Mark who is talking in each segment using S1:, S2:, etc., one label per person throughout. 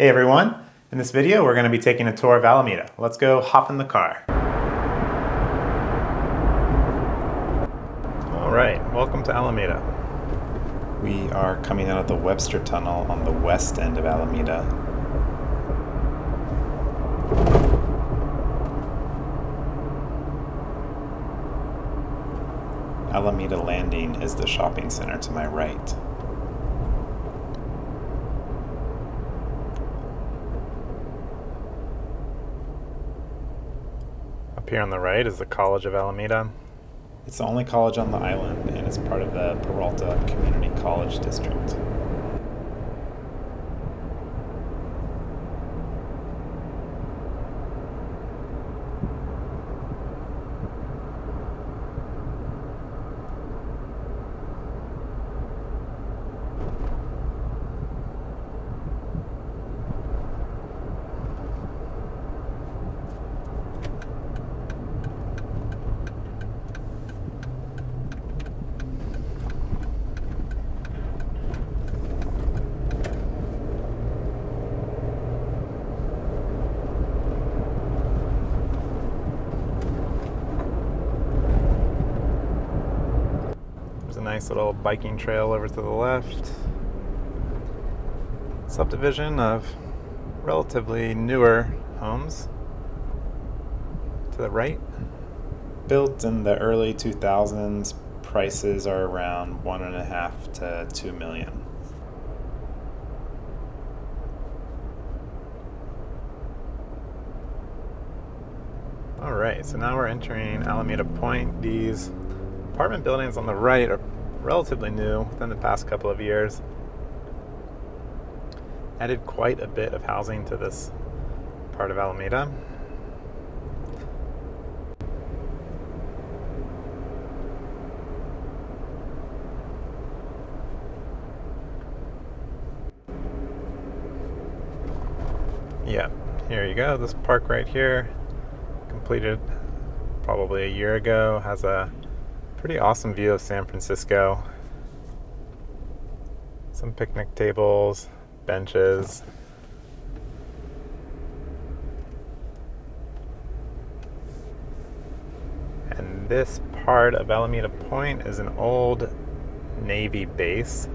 S1: Hey everyone, in this video we're going to be taking a tour of Alameda. Let's go hop in the car. Alright, welcome to Alameda. We are coming out of the Webster Tunnel on the west end of Alameda. Alameda Landing is the shopping center to my right. Up here on the right is the College of Alameda. It's the only college on the island, and it's part of the Peralta Community College District. Nice little biking trail over to the left. Subdivision of relatively newer homes to the right. Built in the early 2000s, prices are around $1.5 to $2 million. All right, so now we're entering Alameda Point. These apartment buildings on the right are relatively new within the past couple of years. Added quite a bit of housing to this part of Alameda. Yeah, here you go. This park right here, completed probably a year ago, has a pretty awesome view of San Francisco. Some picnic tables, benches. And this part of Alameda Point is an old Navy base.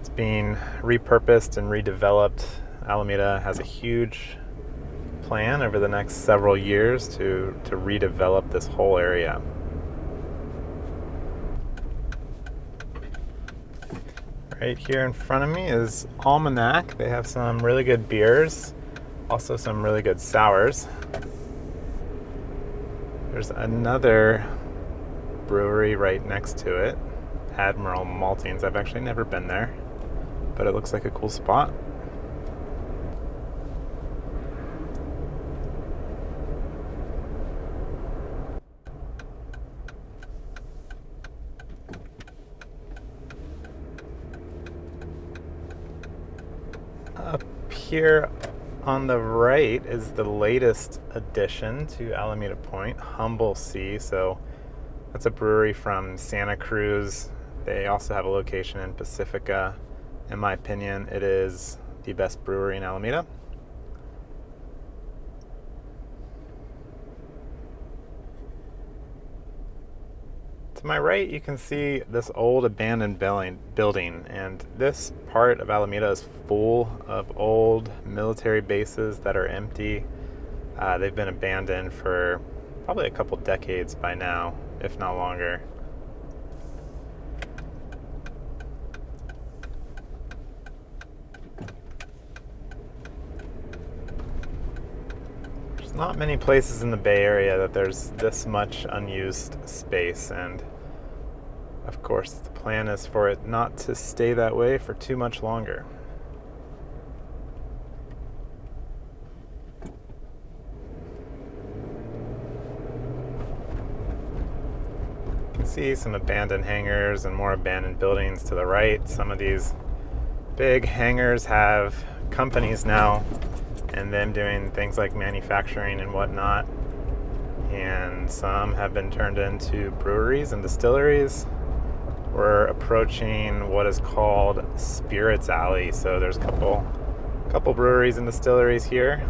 S1: It's being repurposed and redeveloped. Alameda has a huge plan over the next several years to redevelop this whole area. Right here in front of me is Almanac. They have some really good beers, also some really good sours. There's another brewery right next to it, Admiral Maltings. I've actually never been there, but it looks like a cool spot. Up here on the right is the latest addition to Alameda Point, Humble Sea. So that's a brewery from Santa Cruz. They also have a location in Pacifica. In my opinion, it is the best brewery in Alameda. To my right, you can see this old abandoned building, and this part of Alameda is full of old military bases that are empty. They've been abandoned for probably a couple decades by now, if not longer. There's not many places in the Bay Area that there's this much unused space, and of course, the plan is for it not to stay that way for too much longer. You can see some abandoned hangars and more abandoned buildings to the right. Some of these big hangars have companies now, and them doing things like manufacturing and whatnot. And some have been turned into breweries and distilleries. We're approaching what is called Spirits Alley. So there's a couple couple breweries and distilleries here.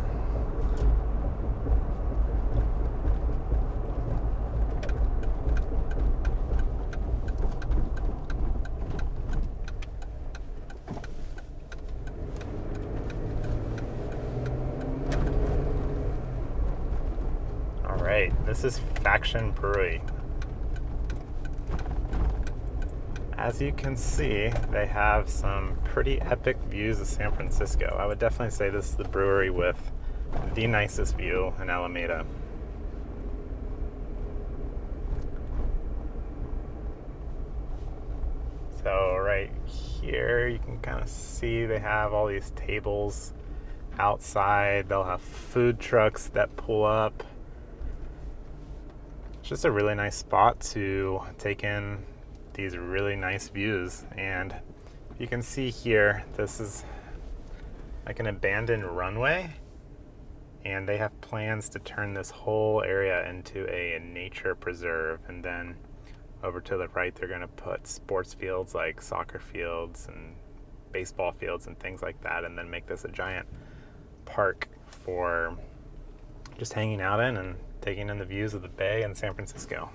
S1: All right, this is Faction Brewery. As you can see, they have some pretty epic views of San Francisco. I would definitely say this is the brewery with the nicest view in Alameda. So right here, you can kind of see they have all these tables outside. They'll have food trucks that pull up. It's just a really nice spot to take in these really nice views. And you can see here, this is like an abandoned runway, and they have plans to turn this whole area into a nature preserve. And then over to the right, they're going to put sports fields like soccer fields and baseball fields and things like that, and then make this a giant park for just hanging out in and taking in the views of the bay and San Francisco.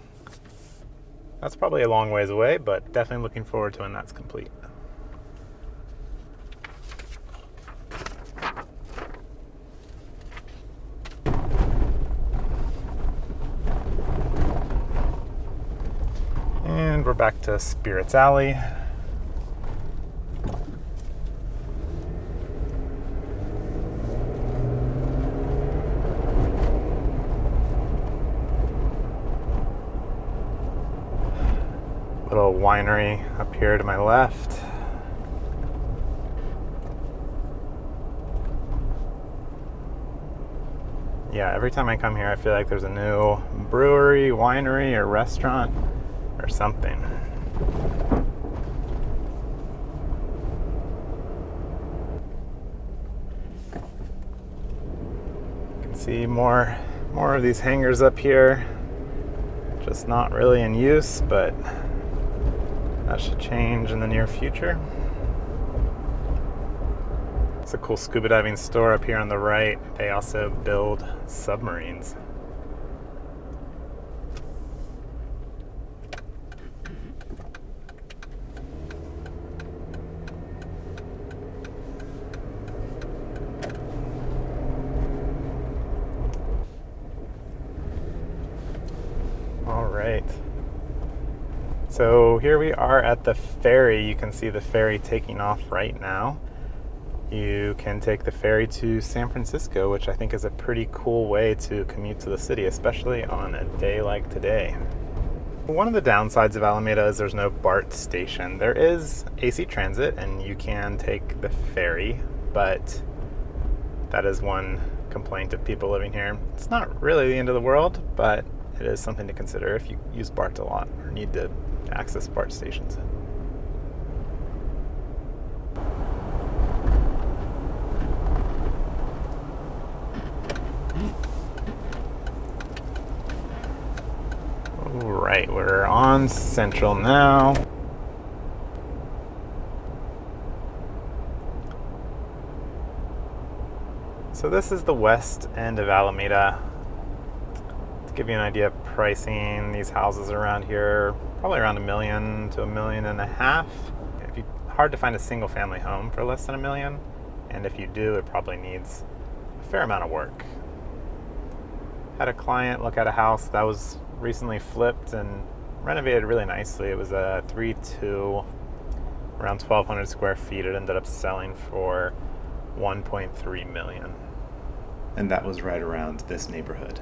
S1: That's probably a long ways away, but definitely looking forward to when that's complete. And we're back to Spirits Alley. Little winery up here to my left. Yeah, every time I come here, I feel like there's a new brewery, winery, or restaurant or something. You can see more of these hangars up here. Just not really in use, but that should change in the near future. It's a cool scuba diving store up here on the right. They also build submarines. All right. So here we are at the ferry. You can see the ferry taking off right now. You can take the ferry to San Francisco, which I think is a pretty cool way to commute to the city, especially on a day like today. One of the downsides of Alameda is there's no BART station. There is AC Transit, and you can take the ferry, but that is one complaint of people living here. It's not really the end of the world, but it is something to consider if you use BART a lot or need to access BART stations. All right, we're on Central now. So this is the west end of Alameda. To give you an idea of pricing, these houses around here probably around $1 million to $1.5 million. Hard to find a single family home for less than $1 million, and if you do, it probably needs a fair amount of work. Had a client look at a house that was recently flipped and renovated really nicely. It was a 3-2, around 1,200 square feet. It ended up selling for $1.3 million. And that was right around this neighborhood.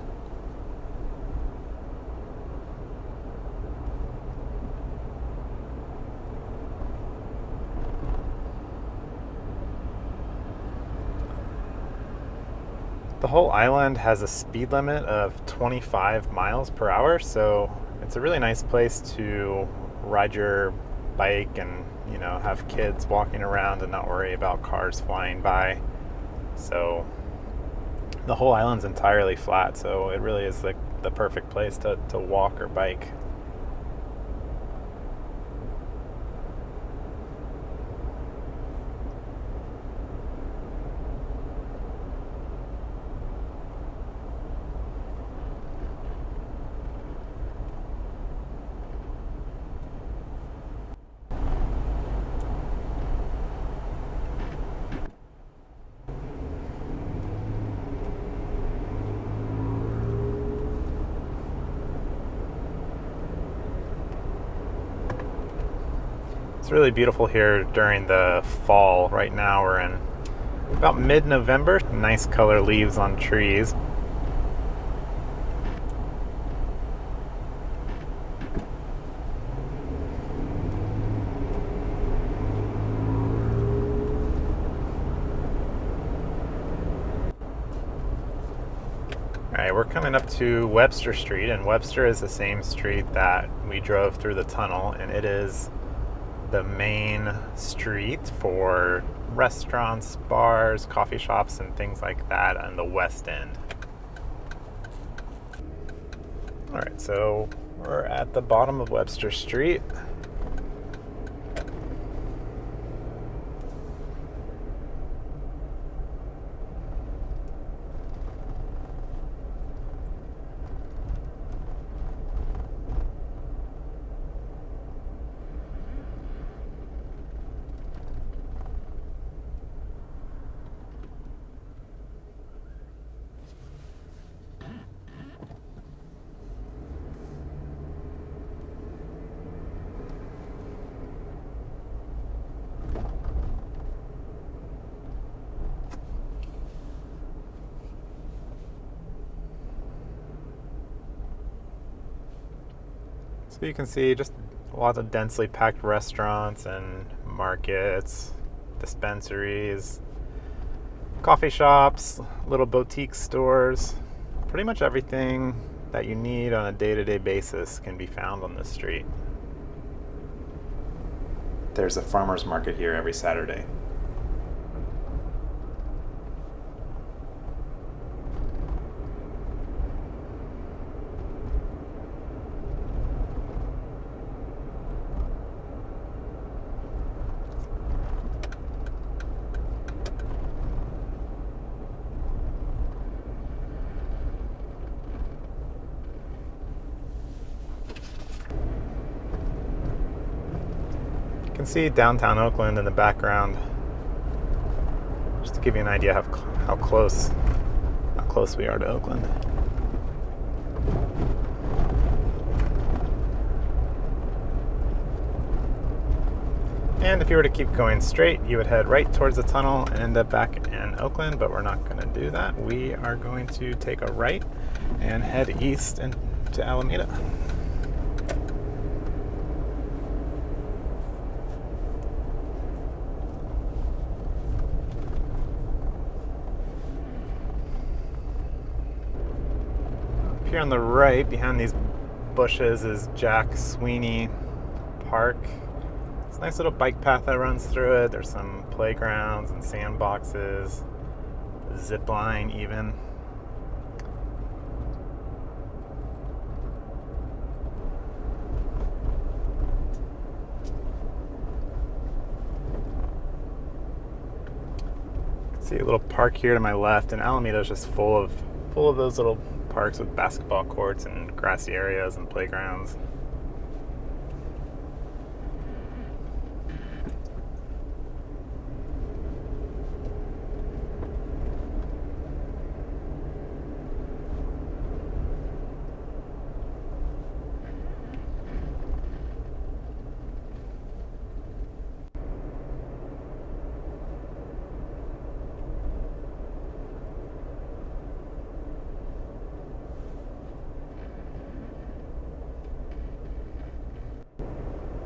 S1: The whole island has a speed limit of 25 miles per hour, so it's a really nice place to ride your bike and, have kids walking around and not worry about cars flying by. So the whole island's entirely flat, so it really is like the perfect place to walk or bike. It's really beautiful here during the fall. Right now we're in about mid-November. Nice color leaves on trees. Alright, we're coming up to Webster Street, and Webster is the same street that we drove through the tunnel, and it is the main street for restaurants, bars, coffee shops, and things like that on the west end. Alright, so we're at the bottom of Webster Street. So you can see just a lot of densely packed restaurants and markets, dispensaries, coffee shops, little boutique stores. Pretty much everything that you need on a day-to-day basis can be found on this street. There's a farmer's market here every Saturday. You can see downtown Oakland in the background, just to give you an idea how close we are to Oakland. And if you were to keep going straight, you would head right towards the tunnel and end up back in Oakland, but we're not going to do that. We are going to take a right and head east into Alameda. Here on the right, behind these bushes, is Jack Sweeney Park. It's a nice little bike path that runs through it. There's some playgrounds and sandboxes, zip line even. You can see a little park here to my left, and Alameda is just full of those little parks with basketball courts and grassy areas and playgrounds.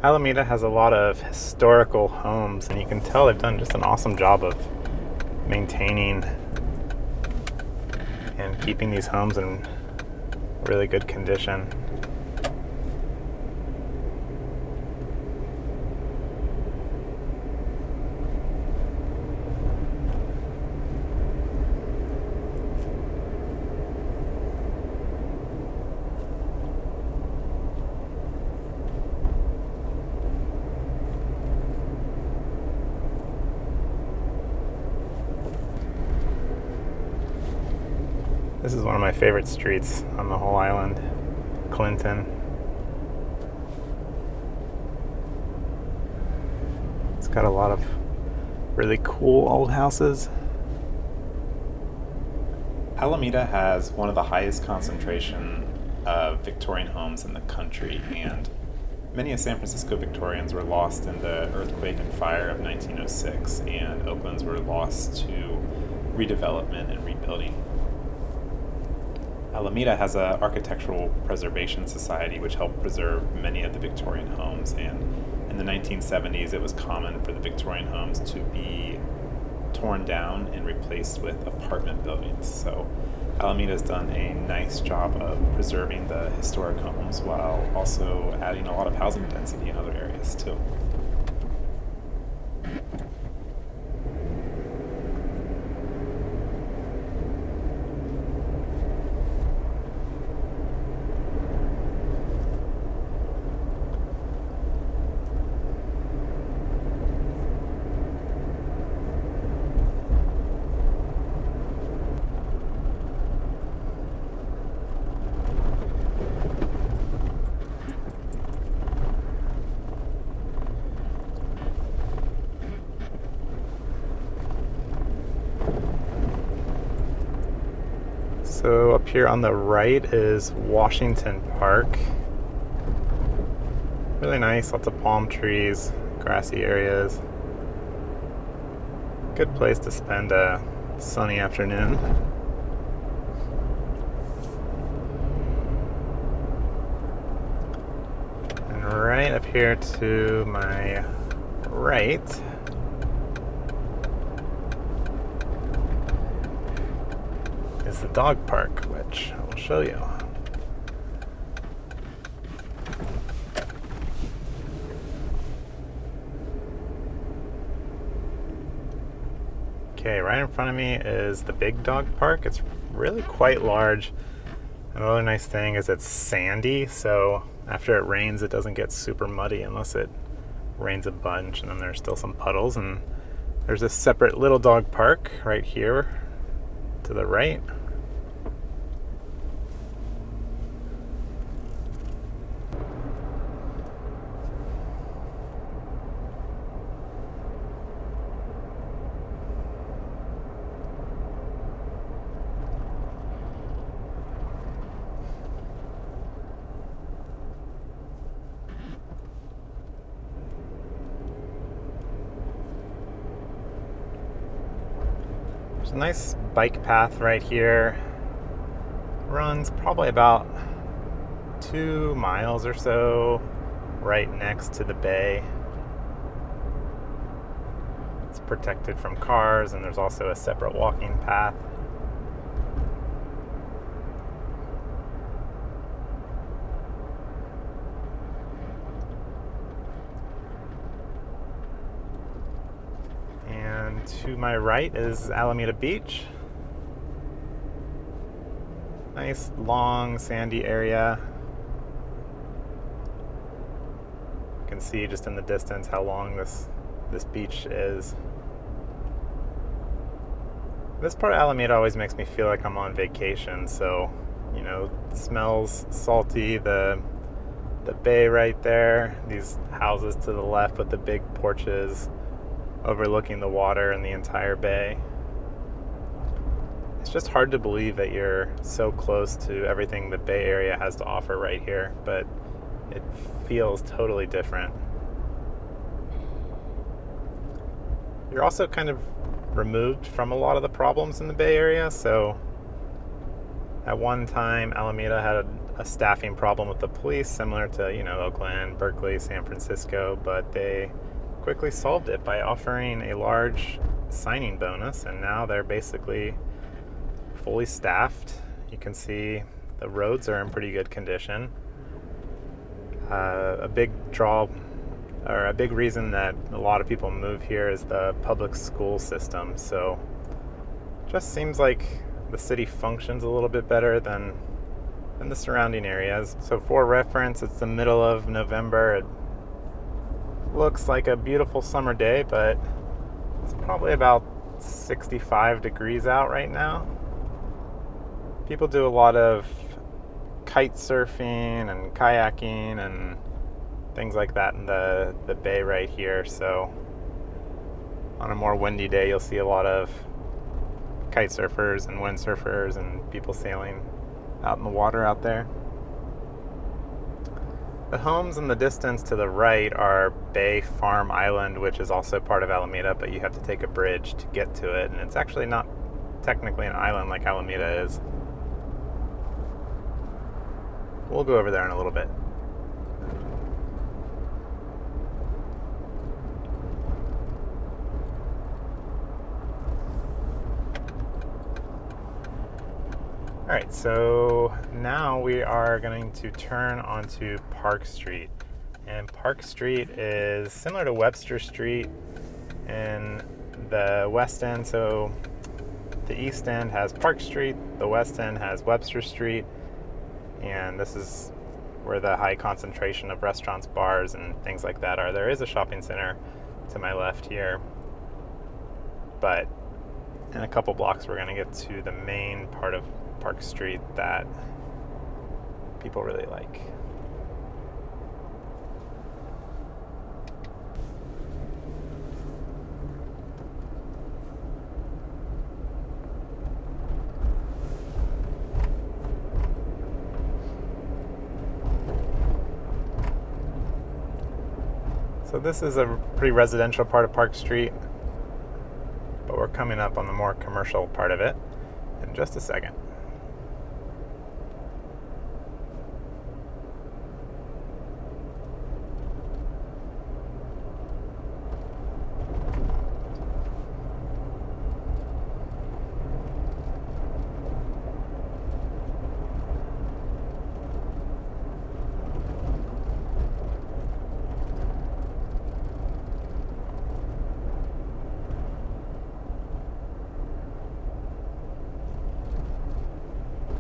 S1: Alameda has a lot of historical homes, and you can tell they've done just an awesome job of maintaining and keeping these homes in really good condition. This is one of my favorite streets on the whole island, Clinton. It's got a lot of really cool old houses. Alameda has one of the highest concentration of Victorian homes in the country, and Many of San Francisco Victorians were lost in the earthquake and fire of 1906, and Oaklands were lost to redevelopment and rebuilding. Alameda has an architectural preservation society which helped preserve many of the Victorian homes, and in the 1970s it was common for the Victorian homes to be torn down and replaced with apartment buildings. So Alameda's done a nice job of preserving the historic homes while also adding a lot of housing density in other areas too. So up here on the right is Washington Park. Really nice, lots of palm trees, grassy areas. Good place to spend a sunny afternoon. And right up here to my right is the dog park, which I will show you. Okay, right in front of me is the big dog park. It's really quite large. Another nice thing is it's sandy, so after it rains it doesn't get super muddy unless it rains a bunch, and then there's still some puddles. And there's a separate little dog park right here to the right. There's a nice bike path right here. Runs probably about 2 miles or so right next to the bay. It's protected from cars, and there's also a separate walking path. And to my right is Alameda Beach. Nice, long, sandy area. You can see just in the distance how long this beach is. This part of Alameda always makes me feel like I'm on vacation, so, you know, it smells salty. The bay right there, these houses to the left with the big porches overlooking the water and the entire bay. It's just hard to believe that you're so close to everything the Bay Area has to offer right here, but it feels totally different. You're also kind of removed from a lot of the problems in the Bay Area, so at one time Alameda had a staffing problem with the police similar to, you know, Oakland, Berkeley, San Francisco, but they quickly solved it by offering a large signing bonus, and now they're basically fully staffed. You can see the roads are in pretty good condition. A big draw, or a big reason that a lot of people move here is the public school system. So it just seems like the city functions a little bit better than the surrounding areas. So for reference, it's the middle of November. It looks like a beautiful summer day, but it's probably about 65 degrees out right now. People do a lot of kite surfing and kayaking and things like that in the bay right here. So on a more windy day, you'll see a lot of kite surfers and windsurfers and people sailing out in the water out there. The homes in the distance to the right are Bay Farm Island, which is also part of Alameda, but you have to take a bridge to get to it, and it's actually not technically an island like Alameda is. We'll go over there in a little bit. Alright, so now we are going to turn onto Park Street. And Park Street is similar to Webster Street in the West End. So the East End has Park Street, the West End has Webster Street, and this is where the high concentration of restaurants, bars, and things like that are. There is a shopping center to my left here, but in a couple blocks we're going to get to the main part of Park Street that people really like. So this is a pretty residential part of Park Street, but we're coming up on the more commercial part of it in just a second.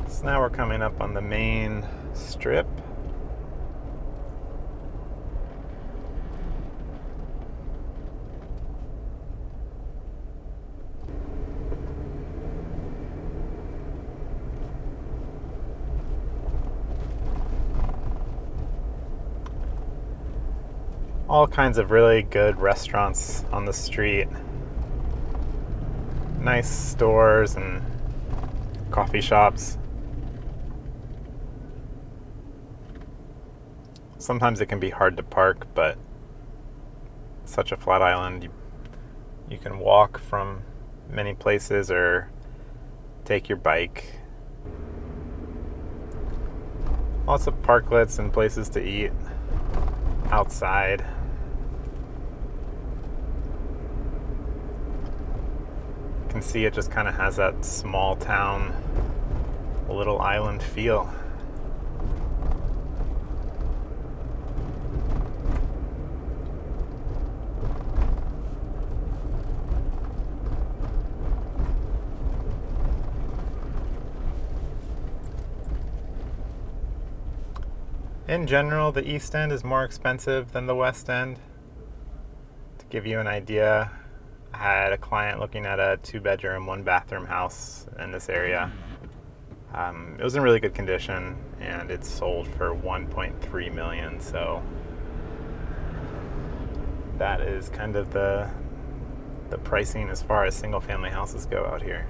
S1: So now we're coming up on the main strip. All kinds of really good restaurants on the street. Nice stores and coffee shops. Sometimes it can be hard to park, but it's such a flat island. You can walk from many places or take your bike. Lots of parklets and places to eat outside. You can see it just kind of has that small town, little island feel. In general, the East End is more expensive than the West End. To give you an idea, I had a client looking at a 2-bedroom, 1-bathroom house in this area. It was in really good condition, and it sold for $1.3 million. So that is kind of the pricing as far as single-family houses go out here.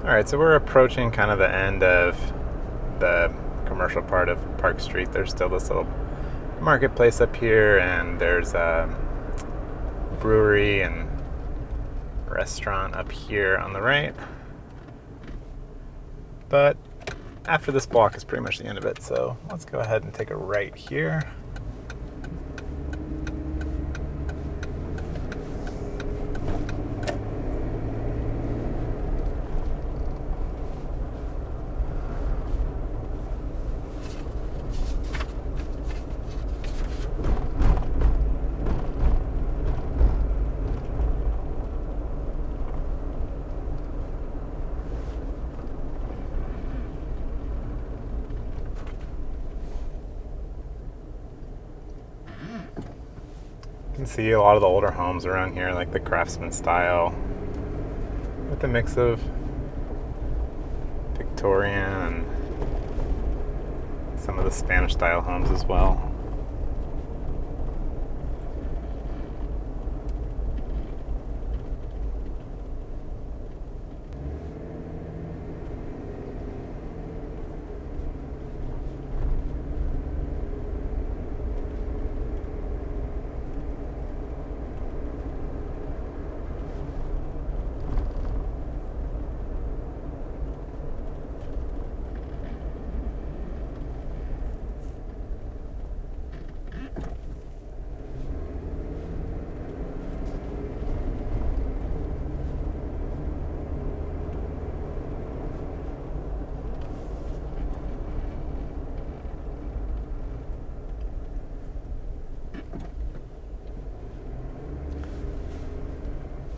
S1: Alright, so we're approaching kind of the end of the commercial part of Park Street. There's still this little marketplace up here, and there's a brewery and restaurant up here on the right. But after this block is pretty much the end of it, so let's go ahead and take a right here. can see a lot of the older homes around here, like the craftsman style, with a mix of Victorian and some of the Spanish style homes as well.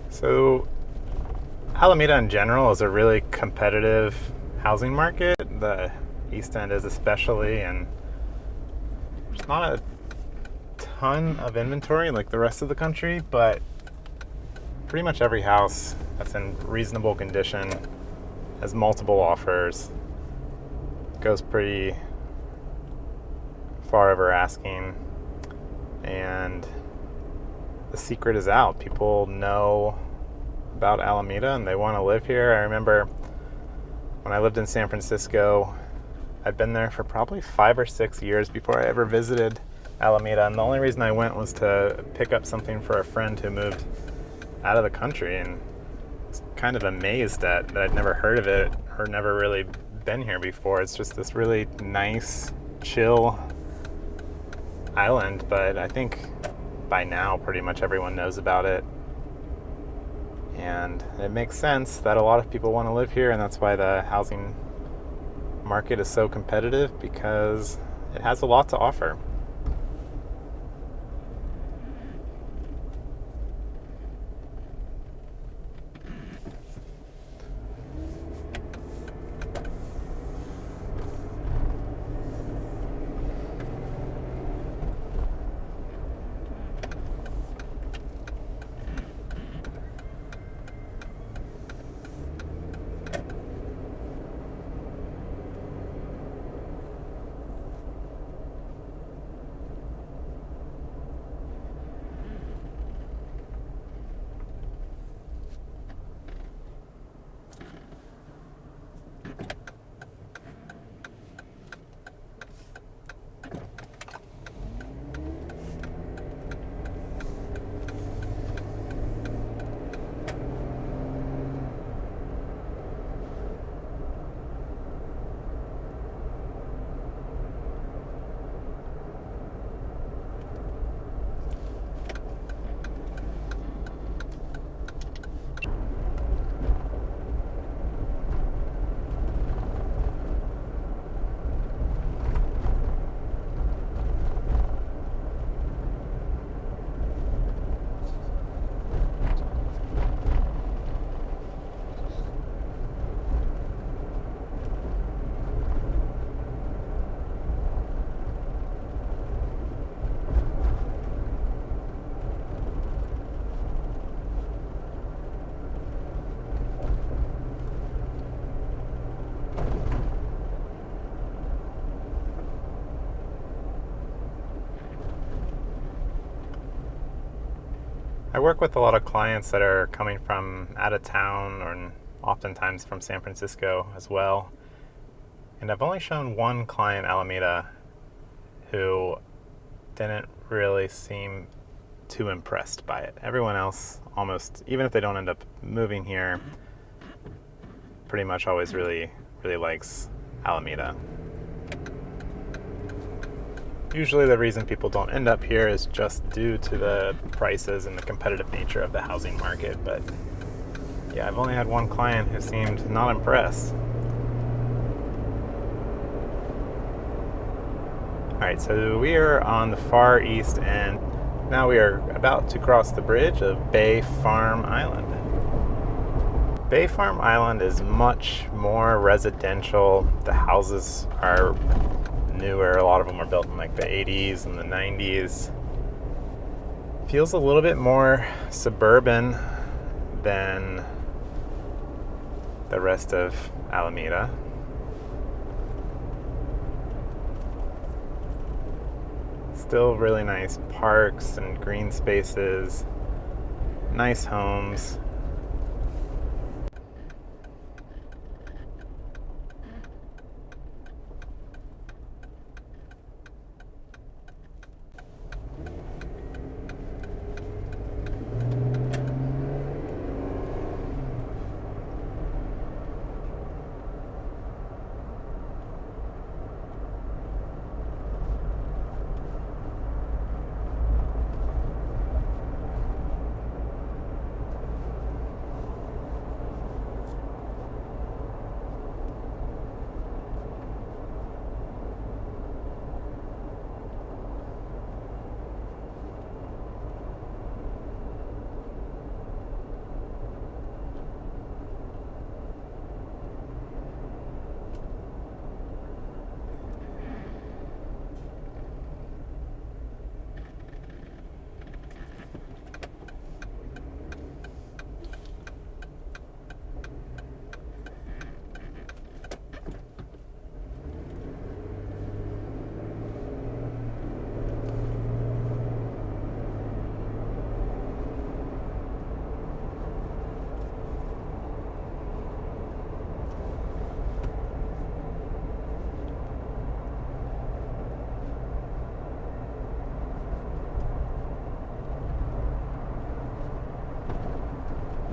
S1: So Alameda in general is a really competitive housing market. The East End is especially, and there's not a ton of inventory like the rest of the country, but pretty much every house that's in reasonable condition has multiple offers, goes pretty far over asking, and the secret is out. People know about Alameda and they want to live here. I remember when I lived in San Francisco, I'd been there for probably 5 or 6 years before I ever visited Alameda, and the only reason I went was to pick up something for a friend who moved out of the country, and I was kind of amazed that I'd never heard of it or never really been here before. It's just this really nice, chill island, but I think by now pretty much everyone knows about it. And it makes sense that a lot of people want to live here, and that's why the housing market is so competitive, because it has a lot to offer. I work with a lot of clients that are coming from out of town, or oftentimes from San Francisco as well. And I've only shown one client Alameda who didn't really seem too impressed by it. Everyone else, almost, even if they don't end up moving here, pretty much always really likes Alameda. Usually the reason people don't end up here is just due to the prices and the competitive nature of the housing market. But yeah, I've only had one client who seemed not impressed. Alright, so we are on the far east end. Now we are about to cross the bridge of Bay Farm Island. Bay Farm Island is much more residential. The houses are newer. A lot of them were built in like the 80s and the 90s. Feels a little bit more suburban than the rest of Alameda. Still really nice parks and green spaces, nice homes.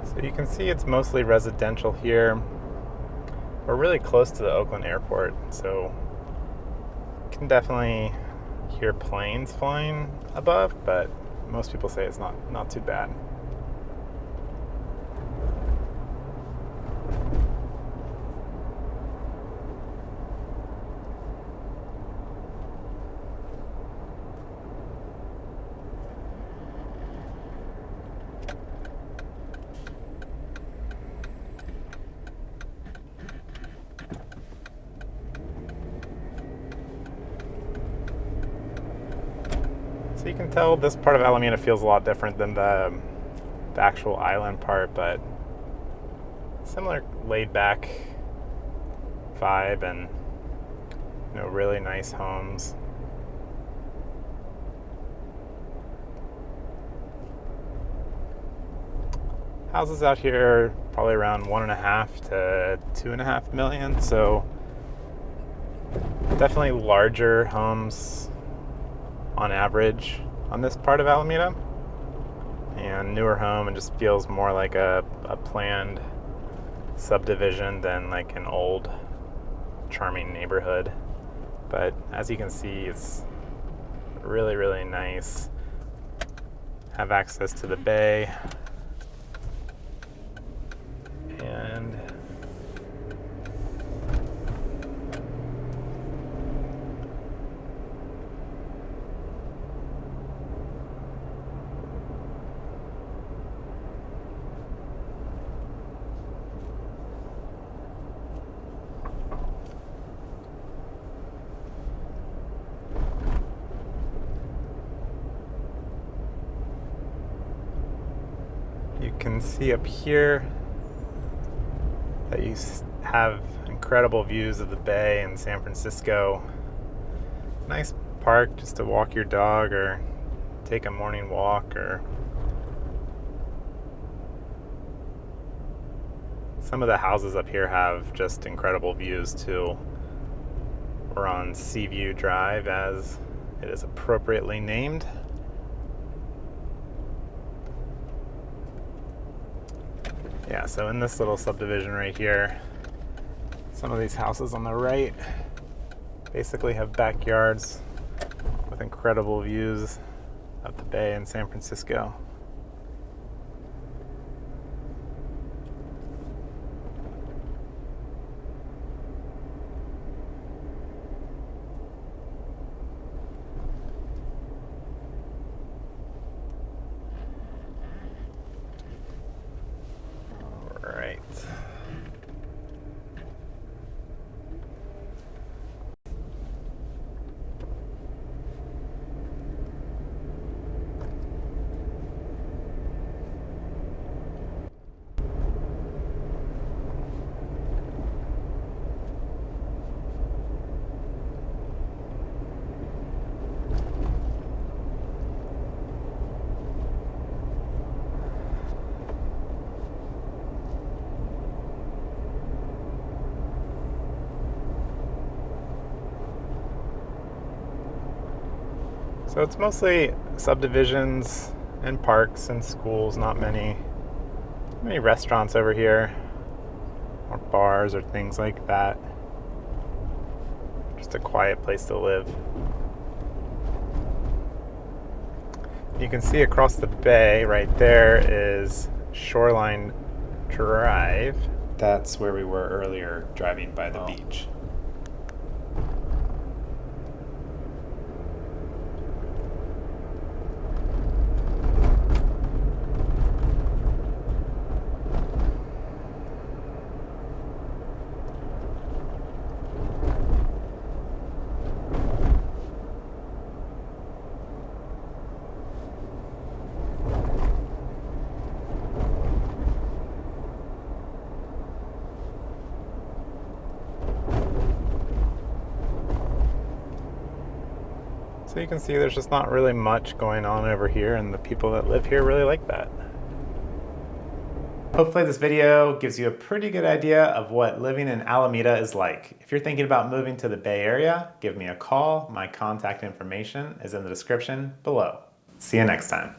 S1: So you can see it's mostly residential here. We're really close to the Oakland airport, so you can definitely hear planes flying above, but most people say it's not too bad. So you can tell this part of Alameda feels a lot different than the actual island part, but similar laid back vibe and really nice homes. Houses out here are probably around 1.5 to 2.5 million, so definitely larger homes on average on this part of Alameda, and newer home, and just feels more like a planned subdivision than like an old charming neighborhood. But as you can see, it's really, really nice. Have access to the bay, and you can see up here that you have incredible views of the bay in San Francisco. Nice park just to walk your dog or take a morning walk, or some of the houses up here have just incredible views too. We're on Seaview Drive, as it is appropriately named. Yeah, so in this little subdivision right here, some of these houses on the right basically have backyards with incredible views of the bay in San Francisco. Right. So it's mostly subdivisions and parks and schools, not many restaurants over here, or bars or things like that. Just a quiet place to live. You can see across the bay right there is Shoreline Drive. That's where we were earlier, driving by the beach. So you can see there's just not really much going on over here, and the people that live here really like that. Hopefully this video gives you a pretty good idea of what living in Alameda is like. If you're thinking about moving to the Bay Area, give me a call. My contact information is in the description below. See you next time.